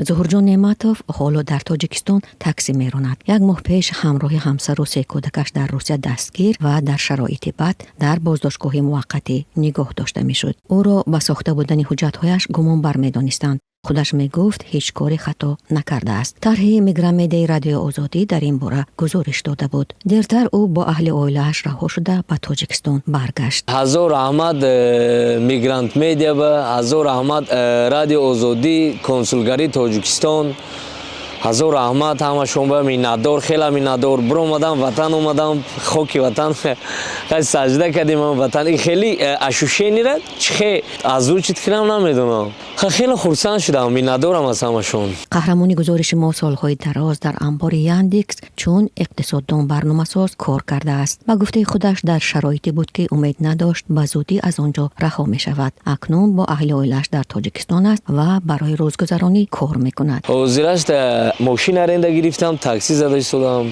зуҳурҷон неъматов ҳоло дар тоҷикистон таксӣ меронад. як моҳ пеш ҳамроҳи ҳамсару се кӯдакаш дар русия дастгир ва дар шароити бад дар боздоштгоҳи муваққатӣ нигоҳ дошта мешуд. ӯро ба сохта будани ҳуҷҷатҳояш гумонбар медонистанд. худаш мегуфт ҳеҷ кори хато накардааст. тарҳи мигранмедияи радиои озодӣ дар ин бора гузориш дода буд. дертар ӯ бо аҳли оилааш раҳо шуда ба тоҷикистон баргашт. ҳазор раҳмат мигрант медия ба ҳазор раҳмат радиои озодӣ консулгарии тоҷикистон. ҳазор раҳмат ҳамашон ба миннатдор, хела миннатдор. Биромадам ватан омадам, хоки ватан саҷда кардем ватан. Хеле ашушенира чихе аз ӯ чит кунам намедонам. хеле хурсанд шудам, миннатдорам аз ҳамашон. қаҳрамони гузориши мо солҳои дароз дар анбори Яндекс чун иқтисоддон барномасоз кор кардааст. ба гуфтаи худаш дар шароите буд ки умед надошт ба зудӣ аз он ҷо раҳо мешавад. акнун бо аҳли оилааш дар тоҷикистон аст ва барои рӯзгузаронӣ кор мекунад. ҳозир аст мошин аренда гирифтам, такси зада истодам.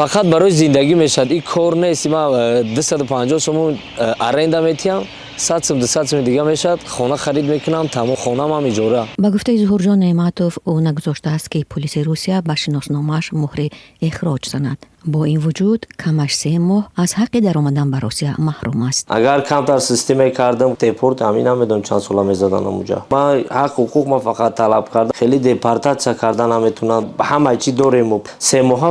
фақат барои зиндагӣ мешавад. ин кор нест. ман 250 сомон аренда метиҳам. 100 сом 200 сом дига мешад. хона харид мекунам, тамом хонам ҳам иҷора. ба гуфтаи Зуҳурҷон Неъматов ӯ нагузоштааст ки полиси Русия ба шиносномааш муҳри эхроҷ занад. бо ин вуҷуд камаш 3 моҳ аз ҳаққи даромадан ба Русия маҳрум аст. агар камтар система кардам депорт ҳамин намедонам чанд сола мезадан онҷа. ман ҳақ ҳуқуқ ман фақат талаб кардам. хеле депортатсия кардан наметунад. ҳама чӣ дорем. 3 моҳа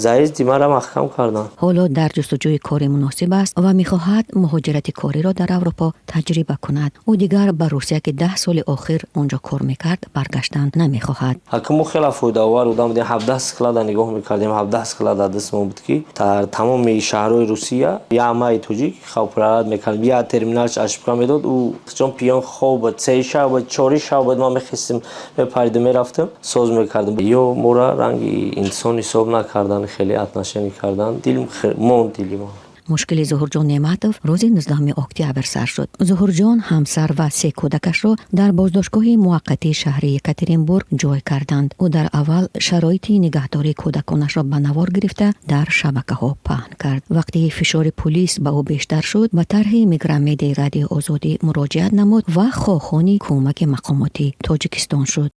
заезди маро маҳкам кардан. ҳоло дар ҷустуҷӯи кори муносиб аст ва мехоҳад муҳоҷирати кориро дар Аврупо таҷриба кунад. ӯ дигар ба Русия ки 10 соли охир онҷо кор мекард баргаштан намехоҳад. ҳакимо хела фоидаовар будам. 17 склада нигоҳ мекардем. 17 склада дастмон буд ки дар тамоми шаҳрҳои Русия яъмаи тоҷик хавпарварат мекардем. я терминалш ашбка медод. ӯ чон пиён хоб 3 шаб 4 шаб ма мехистем мепаридем мерафтем соз мекардем. ё мора ранги инсон ҳисоб накардан, хеле отношение кардан. дил мон дили мон. мушкили Зуҳурҷон Неъматов рӯзи 19 октябр сар шуд. Зуҳурҷон ҳамсар ва 3 кӯдакашро дар боздоштгоҳи муваққатии шаҳри Екатеринбург ҷой карданд. ӯ дар аввал шароити нигаҳдории кӯдаконашро ба навор гирифта дар шабакаҳо паҳн кард. вақти фишори пулис ба ӯ бештар шуд, ба тарҳи мигранмедияи радиои озодӣ муроҷиат намуд ва хоҳони кӯмаки мақомоти Тоҷикистон шуд.